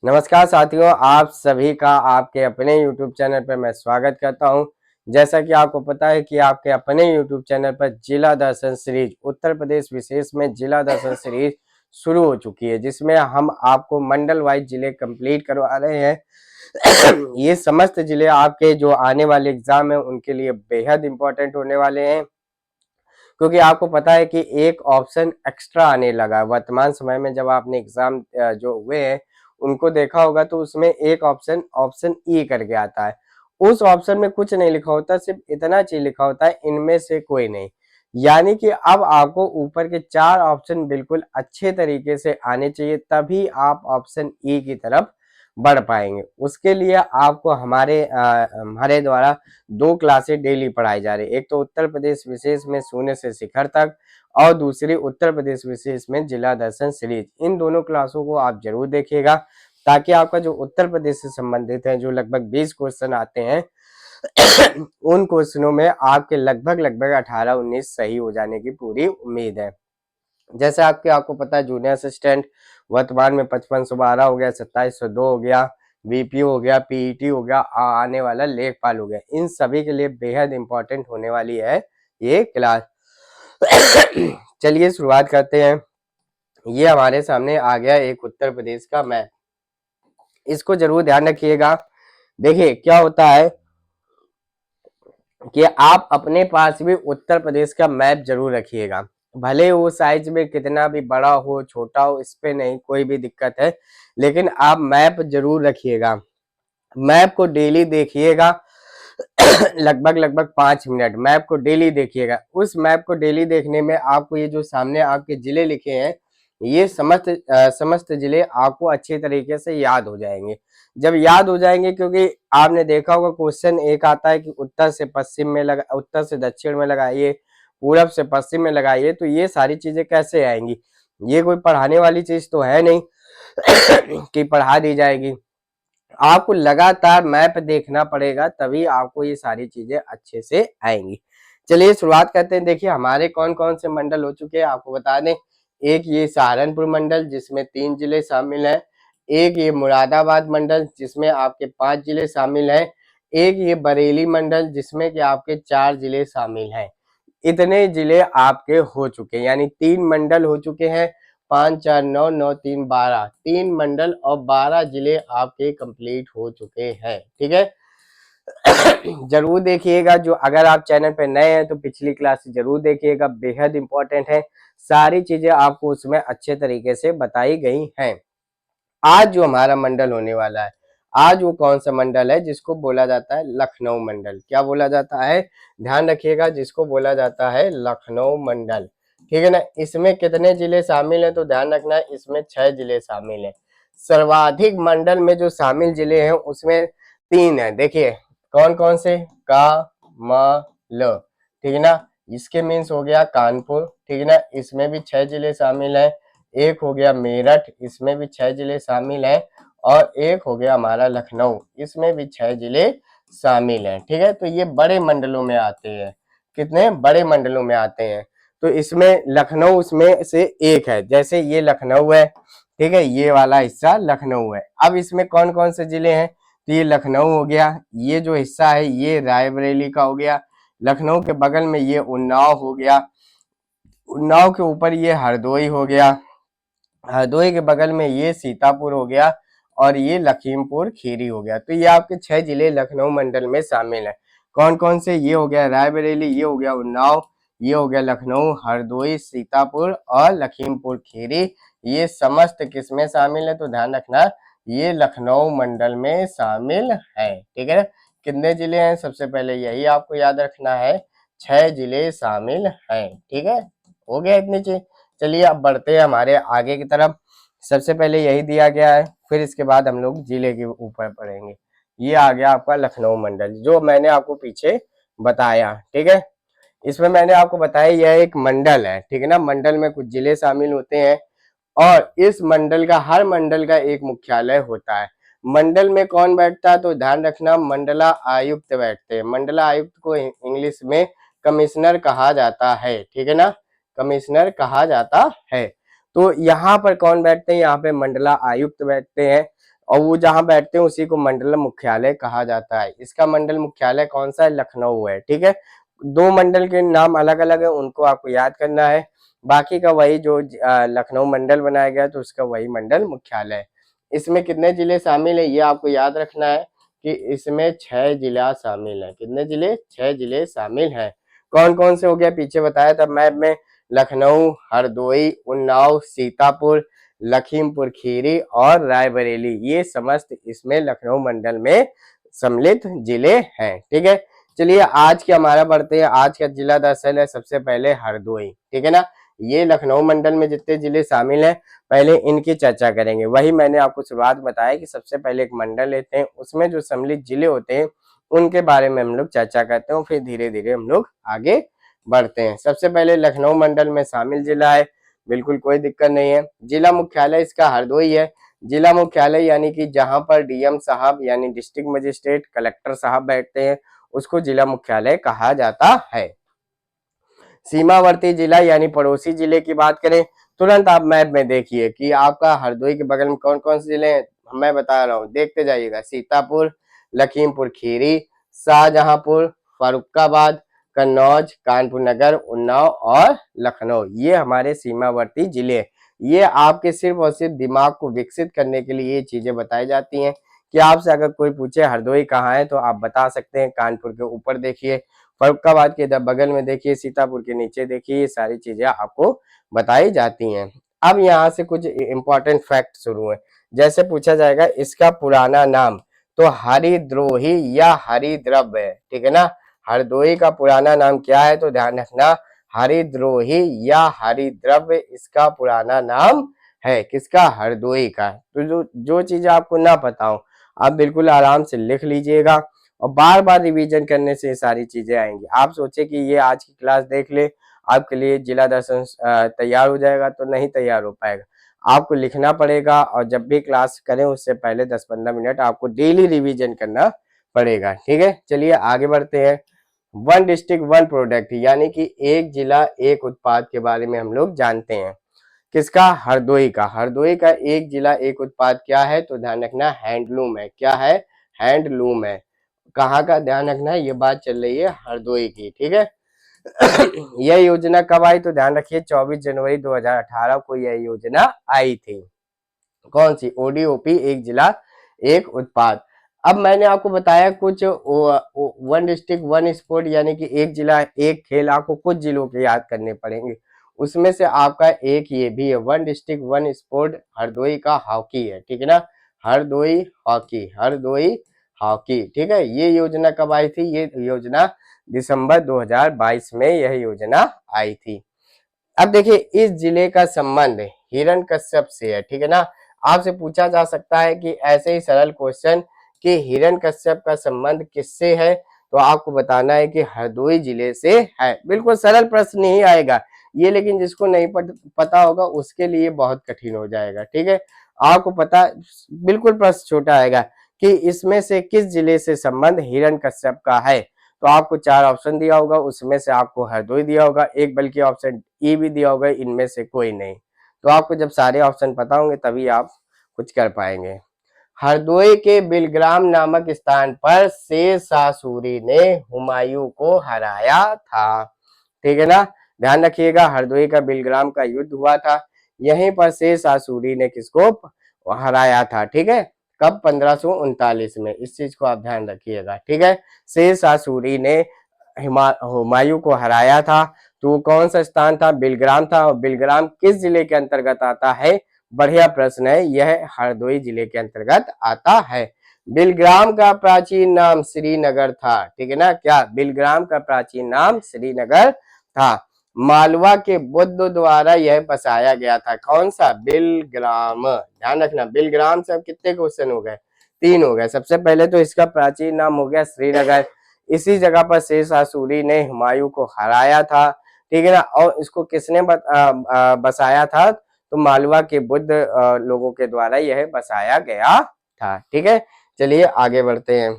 नमस्कार साथियों, आप सभी का आपके अपने YouTube चैनल पर मैं स्वागत करता हूं। जैसा कि आपको पता है कि आपके अपने YouTube चैनल पर जिला दर्शन सीरीज उत्तर प्रदेश विशेष में जिला दर्शन सीरीज शुरू हो चुकी है, जिसमें हम आपको मंडल वाइज जिले कंप्लीट करवा रहे हैं। ये समस्त जिले आपके जो आने वाले एग्जाम है उनके लिए बेहद इंपॉर्टेंट होने वाले हैं, क्योंकि आपको पता है कि एक ऑप्शन एक्स्ट्रा आने लगा है। वर्तमान समय में जब आपने एग्जाम जो हुए हैं उनको देखा होगा तो उसमें एक ऑप्शन ऑप्शन ई करके आता है। उस ऑप्शन में कुछ नहीं लिखा होता, सिर्फ इतना चीज लिखा होता है, इनमें से कोई नहीं। यानी कि अब आपको ऊपर के 4 ऑप्शन बिल्कुल अच्छे तरीके से आने चाहिए, तभी आप ऑप्शन ई की तरफ बढ़ पाएंगे। उसके लिए आपको हमारे द्वारा 2 क्लासेस डेली पढ़ाई जा रही है। एक तो उत्तर प्रदेश विशेष में शून्य से शिखर तक, और दूसरी उत्तर प्रदेश विशेष में जिला दर्शन सीरीज। इन दोनों क्लासों को आप जरूर देखिएगा, ताकि आपका जो उत्तर प्रदेश से संबंधित है, जो लगभग 20 क्वेश्चन आते हैं, उन क्वेश्चनों में आपके लगभग 18-19 सही हो जाने की पूरी उम्मीद है। जैसे आपको पता है, जूनियर असिस्टेंट वर्तमान में 5512 हो गया, 2702 हो गया, बीपीओ हो गया, पीईटी हो गया, आने वाला लेखपाल हो गया। इन सभी के लिए बेहद इंपॉर्टेंट होने वाली है ये क्लास। चलिए शुरुआत करते हैं। ये हमारे सामने आ गया एक उत्तर प्रदेश का मैप, इसको जरूर ध्यान रखिएगा। देखिए क्या होता है कि आप अपने पास भी उत्तर प्रदेश का मैप जरूर रखिएगा, भले वो साइज में कितना भी बड़ा हो छोटा हो, इस पे नहीं कोई भी दिक्कत है, लेकिन आप मैप जरूर रखिएगा। मैप को डेली देखिएगा। लगभग 5 मिनट मैप को डेली देखिएगा। उस मैप को डेली देखने में आपको ये जो सामने आपके जिले लिखे हैं, ये समस्त जिले आपको अच्छे तरीके से याद हो जाएंगे। जब याद हो जाएंगे, क्योंकि आपने देखा होगा क्वेश्चन एक आता है कि उत्तर से पश्चिम में लगा, उत्तर से दक्षिण में लगाइए, पूरब से पश्चिम में लगाइए, तो ये सारी चीजें कैसे आएंगी? ये कोई पढ़ाने वाली चीज तो है नहीं कि पढ़ा दी जाएगी। आपको लगातार मैप देखना पड़ेगा, तभी आपको ये सारी चीजें अच्छे से आएंगी। चलिए शुरुआत करते हैं। देखिए हमारे कौन कौन से मंडल हो चुके हैं आपको बता दें। एक ये सहारनपुर मंडल जिसमें 3 जिले शामिल हैं। एक ये मुरादाबाद मंडल जिसमें आपके 5 जिले शामिल हैं। एक ये बरेली मंडल जिसमें कि आपके 4 जिले शामिल हैं। इतने जिले आपके हो चुके हैं, यानी 3 मंडल हो चुके हैं। 5 4 9 9 3 12, 3 मंडल और 12 जिले आपके कंप्लीट हो चुके हैं। ठीक है। जरूर देखिएगा, जो अगर आप चैनल पे नए हैं तो पिछली क्लास जरूर देखिएगा, बेहद इंपॉर्टेंट है। सारी चीजें आपको उसमें अच्छे तरीके से बताई गई हैं। आज जो हमारा मंडल होने वाला है, आज वो कौन सा मंडल है जिसको बोला जाता है लखनऊ मंडल। क्या बोला जाता है? ध्यान रखिएगा, जिसको बोला जाता है लखनऊ मंडल। ठीक है ना। इसमें कितने जिले शामिल हैं तो ध्यान रखना है, इसमें 6 जिले शामिल हैं। सर्वाधिक मंडल में जो शामिल जिले हैं उसमें 3 है। देखिए कौन कौन से? का, म, ल। ठीक है ना। इसके मीन्स हो गया कानपुर। ठीक है ना। इसमें भी 6 जिले शामिल हैं। एक हो गया मेरठ, इसमें भी 6 जिले शामिल हैं। और एक हो गया हमारा लखनऊ, इसमें भी 6 जिले शामिल हैं। ठीक है। तो ये बड़े मंडलों में आते हैं। कितने बड़े मंडलों में आते हैं? तो इसमें लखनऊ उसमें से एक है। जैसे ये लखनऊ है, ठीक है, ये वाला हिस्सा लखनऊ है। अब इसमें कौन कौन से जिले हैं? तो ये लखनऊ हो गया, ये जो हिस्सा है ये रायबरेली का हो गया, लखनऊ के बगल में ये उन्नाव हो गया, उन्नाव के ऊपर ये हरदोई हो गया, हरदोई के बगल में ये सीतापुर हो गया, और ये लखीमपुर खीरी हो गया। तो ये आपके 6 जिले लखनऊ मंडल में शामिल है। कौन कौन से? ये हो गया रायबरेली, ये हो गया उन्नाव, ये हो गया लखनऊ, हरदोई, सीतापुर और लखीमपुर खीरी। ये समस्त किसमें शामिल है तो ध्यान रखना, ये लखनऊ मंडल में शामिल है। ठीक है। कितने जिले हैं? सबसे पहले यही आपको याद रखना है, 6 जिले शामिल हैं। ठीक है। हो गया इतनी चीज। चलिए अब बढ़ते हैं हमारे आगे की तरफ। सबसे पहले यही दिया गया है, फिर इसके बाद हम लोग जिले के ऊपर पढ़ेंगे। ये आ गया आपका लखनऊ मंडल, जो मैंने आपको पीछे बताया। ठीक है। इसमें मैंने आपको बताया यह एक मंडल है। ठीक है ना। मंडल में कुछ जिले शामिल होते हैं, और इस मंडल का, हर मंडल का एक मुख्यालय होता है। मंडल में कौन बैठता है तो ध्यान रखना, मंडला आयुक्त बैठते हैं। मंडला आयुक्त को इंग्लिश में कमिश्नर कहा जाता है। ठीक है ना। कमिश्नर कहा जाता है। तो यहाँ पर कौन बैठते हैं? यहाँ पे मंडला आयुक्त बैठते हैं। और वो जहाँ बैठते हैं उसी को मंडल मुख्यालय कहा जाता है। इसका मंडल मुख्यालय कौन सा है? लखनऊ है। ठीक है, दो मंडल के नाम अलग अलग है, उनको आपको याद करना है। बाकी का वही जो लखनऊ मंडल बनाया गया तो उसका वही मंडल मुख्यालय है। इसमें कितने जिले शामिल है ये आपको याद रखना है कि इसमें 6 जिला शामिल है। कितने जिले? 6 जिले शामिल हैं। कौन कौन से हो गया पीछे बताया था मैप में? लखनऊ, हरदोई, उन्नाव, सीतापुर, लखीमपुर खीरी और रायबरेली, ये समस्त इसमें लखनऊ मंडल में सम्मिलित जिले हैं। ठीक है, चलिए आज के हमारा बढ़ते हैं। आज का जिला दरअसल है सबसे पहले हरदोई। ठीक है ना, ये लखनऊ मंडल में जितने जिले शामिल हैं पहले इनकी चर्चा करेंगे। वही मैंने आपको शुरुआत बताया कि सबसे पहले एक मंडल लेते हैं, उसमें जो सम्मिलित जिले होते हैं उनके बारे में हम लोग चर्चा करते हैं, फिर धीरे धीरे हम लोग आगे बढ़ते हैं। सबसे पहले लखनऊ मंडल में शामिल जिला है, बिल्कुल कोई दिक्कत नहीं है। जिला मुख्यालय इसका हरदोई है। जिला मुख्यालय यानी कि जहां पर डीएम साहब यानी डिस्ट्रिक्ट मजिस्ट्रेट, कलेक्टर साहब बैठते हैं उसको जिला मुख्यालय कहा जाता है। सीमावर्ती जिला यानी पड़ोसी जिले की बात करें, तुरंत आप मैप में देखिए कि आपका हरदोई के बगल में कौन कौन से जिले हैं, मैं बता रहा हूँ, देखते जाइएगा। सीतापुर, लखीमपुर खीरी, शाहजहांपुर, फर्रुखाबाद, कन्नौज, कानपुर नगर, उन्नाव और लखनऊ, ये हमारे सीमावर्ती जिले। ये आपके सिर्फ और सिर्फ दिमाग को विकसित करने के लिए ये चीजें बताई जाती हैं कि आपसे अगर कोई पूछे हरदोई कहाँ है तो आप बता सकते हैं कानपुर के ऊपर देखिए, फर्रुखाबाद के इधर बगल में देखिए, सीतापुर के नीचे देखिए, ये सारी चीजें आपको बताई जाती हैं। अब यहाँ से कुछ इंपॉर्टेंट फैक्ट शुरू है। जैसे पूछा जाएगा इसका पुराना नाम, तो हरिद्रोही या हरिद्रव्य है। ठीक है ना, हरदोई का पुराना नाम क्या है? तो ध्यान रखना, हरिद्रोही या हरिद्रव्य इसका पुराना नाम है। किसका? हरदोई का। तो जो चीजें आपको ना पता हो आप बिल्कुल आराम से लिख लीजिएगा और बार बार रिवीजन करने से ये सारी चीजें आएंगी। आप सोचे कि ये आज की क्लास देख ले आपके लिए जिला दर्शन तैयार हो जाएगा, तो नहीं तैयार हो पाएगा। आपको लिखना पड़ेगा और जब भी क्लास करें उससे पहले 10-15 मिनट आपको डेली रिवीजन करना पड़ेगा। ठीक है, चलिए आगे बढ़ते हैं। वन डिस्ट्रिक्ट वन प्रोडक्ट यानी कि एक जिला एक उत्पाद के बारे में हम लोग जानते हैं। किसका? हरदोई का। हरदोई का एक जिला एक उत्पाद क्या है? तो ध्यान रखना, हैंडलूम है। क्या है? हैंडलूम है। कहाँ का? ध्यान रखना है, ये बात चल रही है हरदोई की। ठीक है यह योजना कब आई? तो ध्यान रखिए 24 जनवरी 2018 को यह योजना आई थी। कौन सी? ओडीओपी, एक जिला एक उत्पाद। अब मैंने आपको बताया कुछ वन डिस्ट्रिक्ट वन स्पोर्ट यानी कि एक जिला एक खेल, आपको कुछ जिलों के याद करने पड़ेंगे। उसमें से आपका एक ये भी है, one district one sport Hardoi का हॉकी है। ठीक है ना, हरदोई हॉकी, हरदोई हॉकी। ठीक है, ये योजना कब आई थी? ये योजना दिसंबर 2022 में यह योजना आई थी। अब देखिए इस जिले का संबंध हिरण्यकश्यप से है। ठीक है ना, आपसे पूछा जा सकता है कि ऐसे ही सरल क्वेश्चन कि हिरण्यकश्यप का संबंध किससे है, तो आपको बताना है कि हरदोई जिले से है। बिल्कुल सरल प्रश्न ही आएगा ये, लेकिन जिसको नहीं पता होगा उसके लिए बहुत कठिन हो जाएगा। ठीक है, आपको पता बिल्कुल प्रश्न छोटा आएगा कि इसमें से किस जिले से संबंध हिरण्यकश्यप का है, तो आपको 4 ऑप्शन दिया होगा, उसमें से आपको हरदोई दिया होगा, एक बल्कि ऑप्शन ई भी दिया होगा, इनमें से कोई नहीं। तो आपको जब सारे ऑप्शन पता होंगे तभी आप कुछ कर पाएंगे। हरदोई के बिलग्राम नामक स्थान पर शेर शाह सूरी ने हुमायूं को हराया था। ठीक है ना, ध्यान रखिएगा, हरदोई का बिलग्राम का युद्ध हुआ था, यहीं पर शेर शाह सूरी ने किसको हराया था। ठीक है, कब? 1539 में। इस चीज को आप ध्यान रखिएगा। ठीक है, शेर शाह सूरी ने हुमायूं को हराया था। तो कौन सा स्थान था? बिलग्राम था। और बिलग्राम किस जिले के अंतर्गत आता है? बढ़िया प्रश्न है, यह हरदोई जिले के अंतर्गत आता है। बिलग्राम का प्राचीन नाम श्रीनगर था। ठीक है ना, क्या? बिलग्राम का प्राचीन नाम श्रीनगर था। मालवा के बुद्ध द्वारा यह बसाया गया था। कौन सा? बिलग्राम। ध्यान रखना, बिलग्राम से अब कितने क्वेश्चन हो गए? 3 हो गए। सबसे पहले तो इसका प्राचीन नाम हो गया श्रीनगर, इसी जगह पर शेर शाह सूरी ने हुमायूं को हराया था। ठीक है ना, और इसको किसने बसाया था? तो मालवा के बुद्ध लोगों के द्वारा यह बसाया गया था। ठीक है, चलिए आगे बढ़ते हैं।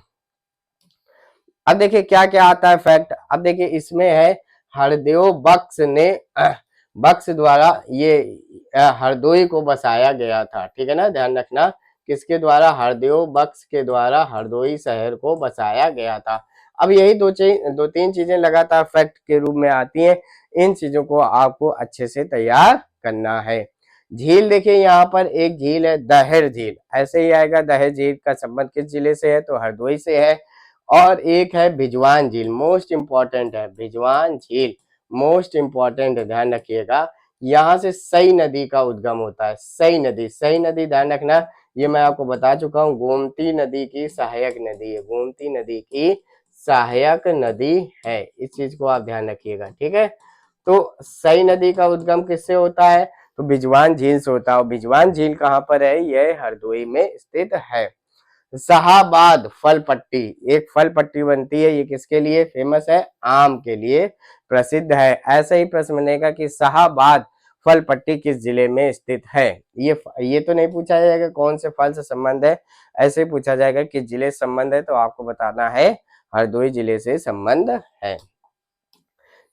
अब देखिए क्या क्या आता है फैक्ट। अब देखिए इसमें है हरदेव बख्श ने बख्श द्वारा ये हरदोई को बसाया गया था। ठीक है ना, ध्यान रखना किसके द्वारा? हरदेव बख्श के द्वारा हरदोई शहर को बसाया गया था। अब यही दो तीन चीजें लगातार फैक्ट के रूप में आती हैं, इन चीजों को आपको अच्छे से तैयार करना है। झील देखिए, यहाँ पर एक झील है दहर झील, ऐसे ही आएगा। दहर झील का संबंध किस जिले से है? तो हरदोई से है। और एक है भिजवान झील, मोस्ट इंपॉर्टेंट है भिजवान झील, मोस्ट इंपॉर्टेंट है, ध्यान रखिएगा। यहाँ से सई नदी का उद्गम होता है। सई नदी, सई नदी ध्यान रखना, ये मैं आपको बता चुका हूँ, गोमती नदी की सहायक नदी है, गोमती नदी की सहायक नदी है। इस चीज को आप ध्यान रखिएगा, ठीक है। तो सई नदी का उद्गम किससे होता है? तो बिजवान झील से होता है। बिजवान झील कहाँ पर है? यह हरदोई में स्थित है। शाहाबाद फल पट्टी, एक फल पट्टी बनती है, ये किसके लिए फेमस है? आम के लिए प्रसिद्ध है। ऐसा ही प्रश्न बनेगा कि शाहाबाद फल पट्टी किस जिले में स्थित है? ये तो नहीं पूछा जाएगा कौन से फल से संबंध है, ऐसे ही पूछा जाएगा किस जिले से संबंध है, तो आपको बताना है हरदोई जिले से संबंध है।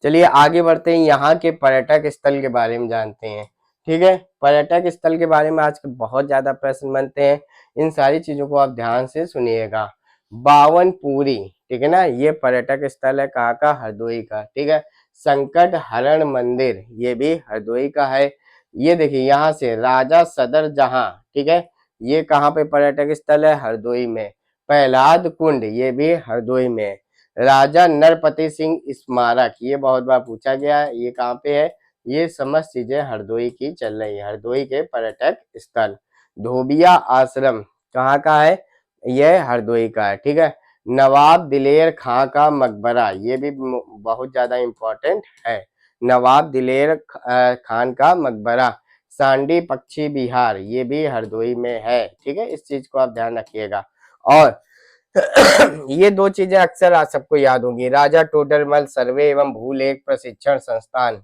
चलिए आगे बढ़ते हैं, यहाँ के पर्यटक स्थल के बारे में जानते हैं, ठीक है। पर्यटक स्थल के बारे में आजकल बहुत ज्यादा प्रश्न बनते हैं, इन सारी चीजों को आप ध्यान से सुनिएगा। बावनपुरी, ठीक है ना, ये पर्यटक स्थल है, कहाँ का? हरदोई का, ठीक है। संकट हरण मंदिर, ये भी हरदोई का है। ये देखिए यहाँ से राजा सदर जहां, ठीक है, ये कहाँ पे पर्यटक स्थल है? हरदोई में। प्रहलाद कुंड, ये भी हरदोई में। राजा नरपति सिंह स्मारक, ये बहुत बार पूछा गया है, ये कहाँ पे है? ये समस्त चीजें हरदोई की चल रही है, हरदोई के पर्यटक स्थल। धोबिया आश्रम कहाँ का है? यह हरदोई का है, ठीक है। नवाब दिलेर खां का मकबरा, ये भी बहुत ज्यादा इंपॉर्टेंट है। नवाब दिलेर खान का मकबरा। सांडी पक्षी विहार, ये भी हरदोई में है, ठीक है, इस चीज को आप ध्यान रखिएगा। और ये दो चीजें अक्सर आज सबको याद होंगी, राजा टोडरमल सर्वे एवं भूलेख प्रशिक्षण संस्थान,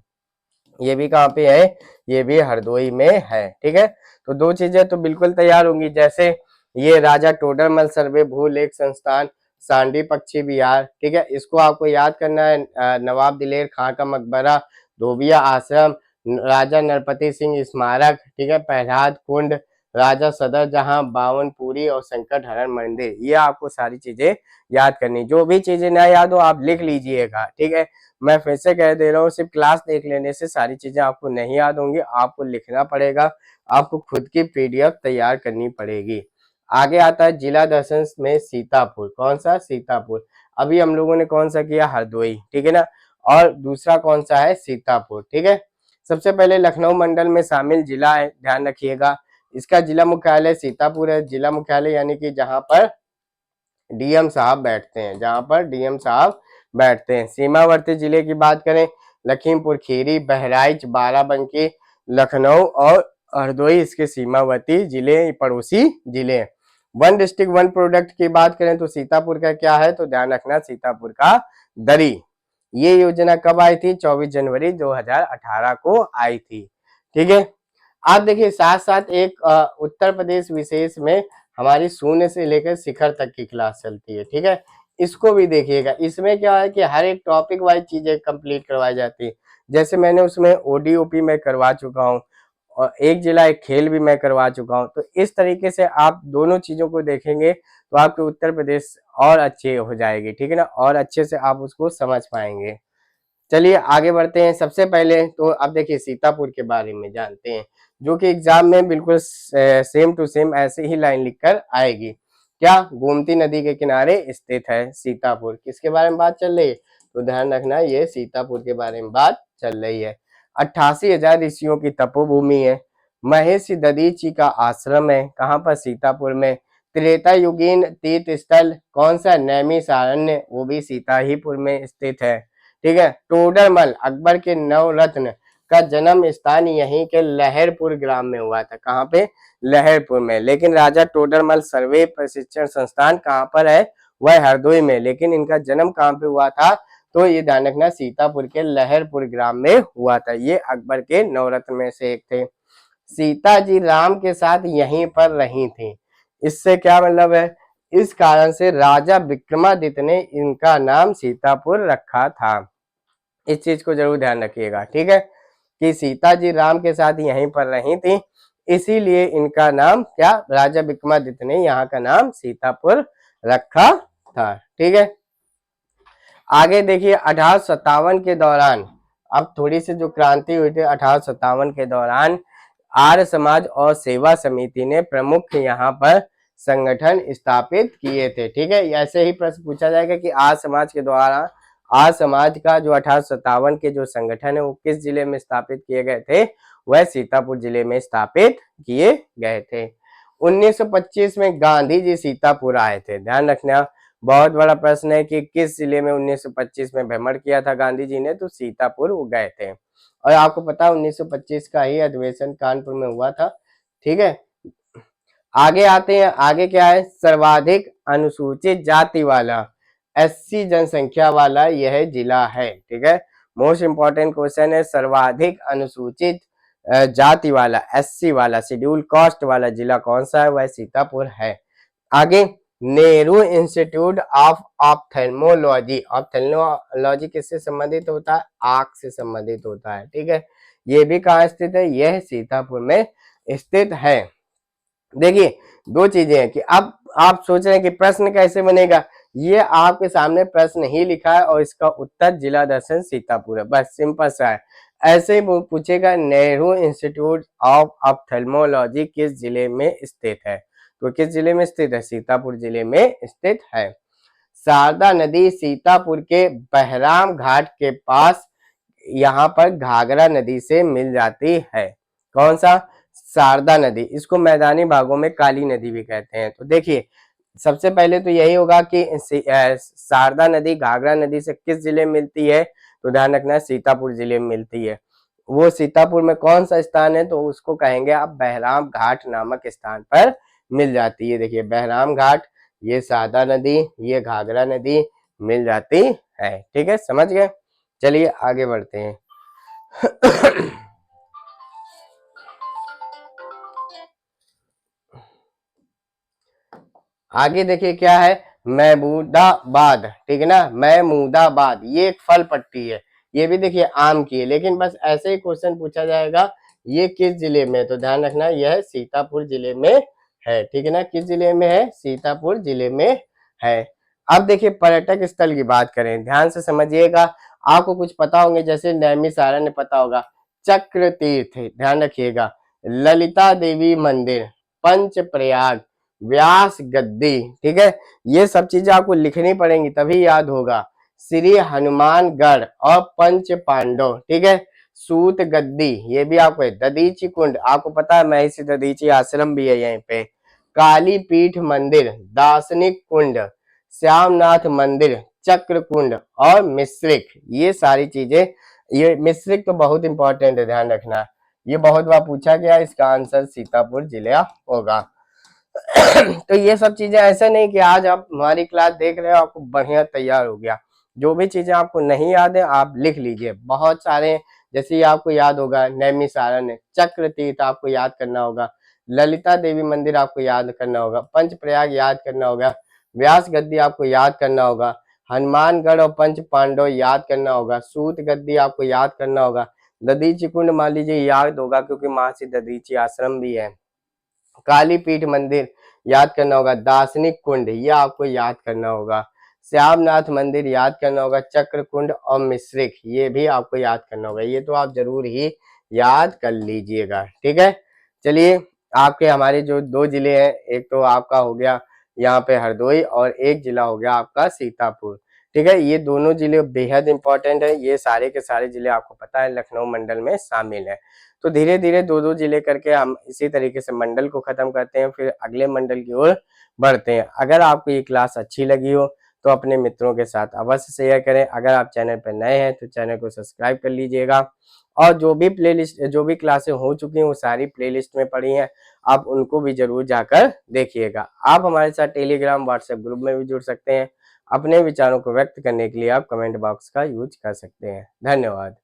ये भी कहाँ पे है? ये भी हरदोई में है, ठीक है। तो दो चीजें तो बिल्कुल तैयार होंगी, जैसे ये राजा टोडरमल सर्वे भूलेख संस्थान, सांडी पक्षी विहार, ठीक है, इसको आपको याद करना है। नवाब दिलेर खां का मकबरा, धोबिया आश्रम, राजा नरपति सिंह स्मारक, ठीक है, प्रहलाद कुंड, राजा सदर जहां, बावनपुरी और संकट हरण मंदिर, ये आपको सारी चीजें याद करनी। जो भी चीजें ना याद हो आप लिख लीजिएगा, ठीक है। मैं फिर से कह दे रहा हूँ, सिर्फ क्लास देख लेने से सारी चीजें आपको नहीं याद होंगी, आपको लिखना पड़ेगा, आपको खुद की पीडीएफ तैयार करनी पड़ेगी। आगे आता है जिला दर्शन में सीतापुर, कौन सा? सीतापुर। अभी हम लोगों ने कौन सा किया? हरदोई, ठीक है ना। और दूसरा कौन सा है? सीतापुर, ठीक है। सबसे पहले लखनऊ मंडल में शामिल जिला है, ध्यान रखिएगा। इसका जिला मुख्यालय सीतापुर है, जिला मुख्यालय यानी कि जहां पर डीएम साहब बैठते हैं, जहां पर डीएम साहब बैठते हैं। सीमावर्ती जिले की बात करें, लखीमपुर खीरी, बहराइच, बाराबंकी, लखनऊ और हरदोई इसके सीमावर्ती जिले, पड़ोसी जिले। वन डिस्ट्रिक्ट वन प्रोडक्ट की बात करें तो सीतापुर का क्या है? तो ध्यान रखना, सीतापुर का दरी। ये योजना कब आई थी? 24 जनवरी 2018 को आई थी, ठीक है। आप देखिए साथ साथ एक उत्तर प्रदेश विशेष में हमारी शून्य से लेकर शिखर तक की क्लास चलती है, ठीक है, इसको भी देखिएगा। इसमें क्या है कि हर एक टॉपिक वाइज चीजें कंप्लीट करवाई जाती है, जैसे मैंने उसमें ओडीओपी में करवा चुका हूँ और एक जिला एक खेल भी मैं करवा चुका हूँ। तो इस तरीके से आप दोनों चीजों को देखेंगे तो आपके उत्तर प्रदेश और अच्छे हो जाएगी, ठीक है ना, और अच्छे से आप उसको समझ पाएंगे। चलिए आगे बढ़ते हैं। सबसे पहले तो आप देखिए सीतापुर के बारे में जानते हैं, जो कि एग्जाम में बिल्कुल सेम टू सेम ऐसे ही लाइन लिखकर आएगी। क्या? गोमती नदी के किनारे स्थित है सीतापुर। किसके बारे में बात चल रही है? तो ध्यान रखना, ये सीतापुर के बारे में बात चल रही है। 88,000 ऋषियों की तपोभूमि है। महेश दधीची का आश्रम है, कहाँ पर? सीतापुर में। त्रेता युगीन तीर्थ स्थल कौन सा? नैमिषारण्य, वो भी सीताहीपुर में स्थित है, ठीक है। टोडरमल अकबर के नवरत्न का जन्म स्थान यहीं के लहरपुर ग्राम में हुआ था, कहाँ पे? लहरपुर में। लेकिन राजा टोडरमल सर्वे प्रशिक्षण संस्थान कहाँ पर है? वह हरदोई में। लेकिन इनका जन्म कहाँ पे हुआ था? तो ये ध्यान रखना, सीतापुर के लहरपुर ग्राम में हुआ था। ये अकबर के नवरत्न में से एक थे। सीता जी राम के साथ यहीं पर रही थी, इससे क्या मतलब है? इस कारण से राजा विक्रमादित्य ने इनका नाम सीतापुर रखा था। इस चीज को जरूर ध्यान रखिएगा, ठीक है, कि सीता जी राम के साथ यहीं पर रही थी, इसीलिए इनका नाम क्या, राजा विक्रमादित्य ने यहाँ का नाम सीतापुर रखा था। ठीक है, आगे देखिए 1857 के दौरान, अब थोड़ी सी जो क्रांति हुई थी 1857 के दौरान, आर्य समाज और सेवा समिति ने प्रमुख यहाँ पर संगठन स्थापित किए थे। ठीक है, ऐसे ही प्रश्न पूछा जाएगा कि आर्य समाज के द्वारा, आर्य समाज का जो 1857 के जो संगठन है वो किस जिले में स्थापित किए गए थे, वह सीतापुर जिले में स्थापित किए गए थे। 1925 में गांधी जी सीतापुर आए थे, ध्यान रखना, बहुत बड़ा प्रश्न है कि किस जिले में 1925 में भ्रमण किया था गांधी जी ने, तो सीतापुर वो गए थे। और आपको पता है 1925 का ही अधिवेशन कानपुर में हुआ था। ठीक है, आगे आते हैं, आगे क्या है, सर्वाधिक अनुसूचित जाति वाला एससी जनसंख्या वाला यह जिला है। ठीक है, मोस्ट इंपॉर्टेंट क्वेश्चन है, सर्वाधिक अनुसूचित जाति वाला एससी वाला शेड्यूल कास्ट वाला जिला कौन सा है, वह सीतापुर है। आगे Nehru institute of ophthalmology, ophthalmology किससे संबंधित होता है, आंख से संबंधित होता है। ठीक है, ये भी कहाँ स्थित है, यह सीतापुर में स्थित है। देखिए दो चीजें हैं कि अब आप सोच रहे हैं कि प्रश्न कैसे बनेगा, ये आपके सामने प्रश्न ही लिखा है और इसका उत्तर जिला दर्शन सीतापुर है, बस सिंपल सा है। ऐसे ही वो पूछेगा नेहरू इंस्टीट्यूट ऑफ ऑप्थेल्मोलॉजी किस जिले में स्थित है, तो किस जिले में स्थित है, सीतापुर जिले में स्थित है। शारदा नदी सीतापुर के बहराम घाट के पास यहाँ पर घाघरा नदी से मिल जाती है। कौन सा, शारदा नदी, इसको मैदानी भागों में काली नदी भी कहते हैं। तो देखिए सबसे पहले तो यही होगा कि शारदा नदी घाघरा नदी से किस जिले में मिलती है, तो ध्यान रखना सीतापुर जिले में मिलती है। वो सीतापुर में कौन सा स्थान है, तो उसको कहेंगे आप बहराम घाट नामक स्थान पर मिल जाती है। देखिए बहराम घाट, ये शारदा नदी, ये घाघरा नदी मिल जाती है। ठीक है, समझ गए, चलिए आगे बढ़ते हैं। आगे देखिए क्या है, महमूदाबाद। ठीक है ना, महमूदाबाद ये एक फल पट्टी है, ये भी देखिए आम की है, लेकिन बस ऐसे ही क्वेश्चन पूछा जाएगा ये किस जिले में, तो ध्यान रखना यह सीतापुर जिले में है। ठीक है ना, किस जिले में है, सीतापुर जिले में है। अब देखिए पर्यटक स्थल की बात करें, ध्यान से समझिएगा, आपको कुछ पता होंगे, जैसे नैमिषारण्य पता होगा, चक्र तीर्थ ध्यान रखिएगा, ललिता देवी मंदिर, पंच प्रयाग, व्यास गद्दी। ठीक है, ये सब चीजें आपको लिखनी पड़ेंगी तभी याद होगा। श्री हनुमानगढ़ और पंच पांडव। ठीक है, सूत गद्दी ये भी आपको है, ददीची कुंड आपको पता है महर्षि ददीची आश्रम भी है यहीं पे, काली पीठ मंदिर, दार्शनिक कुंड, श्यामनाथ मंदिर, चक्र कुंड और मिश्रिक, ये सारी चीजें, ये मिश्रिक तो बहुत इंपॉर्टेंट है, ध्यान रखना, ये बहुत बार पूछा गया, इसका आंसर सीतापुर जिला होगा। तो ये सब चीजें ऐसा नहीं कि आज आप हमारी क्लास देख रहे हो आपको बढ़िया तैयार हो गया, जो भी चीजें आपको नहीं याद है आप लिख लीजिए, बहुत सारे, जैसे आपको याद होगा नैमिषारण्य, चक्र तीर्थ आपको याद करना होगा, ललिता देवी मंदिर आपको याद करना होगा, पंच प्रयाग याद करना होगा, व्यास गद्दी आपको याद करना होगा, हनुमानगढ़ और पंच पांडव याद करना होगा, सूत गद्दी आपको याद करना होगा, दधीची कुंड मान लीजिए याद होगा क्योंकि महर्षि दधीची आश्रम भी है, काली पीठ मंदिर याद करना होगा, दार्शनिक कुंड ये आपको याद करना होगा, श्यामनाथ मंदिर याद करना होगा, चक्र कुंड और मिश्रिक ये भी आपको याद करना होगा, ये तो आप जरूर ही याद कर लीजिएगा। ठीक है, चलिए आपके हमारे जो दो जिले हैं, एक तो आपका हो गया यहाँ पे हरदोई और एक जिला हो गया आपका सीतापुर। ठीक है, ये दोनों जिले बेहद इंपॉर्टेंट है, ये सारे के सारे जिले आपको पता है लखनऊ मंडल में शामिल है। तो धीरे धीरे दो दो जिले करके हम इसी तरीके से मंडल को खत्म करते हैं, फिर अगले मंडल की ओर बढ़ते हैं। अगर आपको ये क्लास अच्छी लगी हो तो अपने मित्रों के साथ अवश्य शेयर करें। अगर आप चैनल पर नए हैं तो चैनल को सब्सक्राइब कर लीजिएगा, और जो भी प्लेलिस्ट, जो भी क्लासें हो चुकी हैं वो सारी प्लेलिस्ट में पड़ी हैं, आप उनको भी जरूर जाकर देखिएगा। आप हमारे साथ टेलीग्राम व्हाट्सएप ग्रुप में भी जुड़ सकते हैं। अपने विचारों को व्यक्त करने के लिए आप कमेंट बॉक्स का यूज कर सकते हैं। धन्यवाद।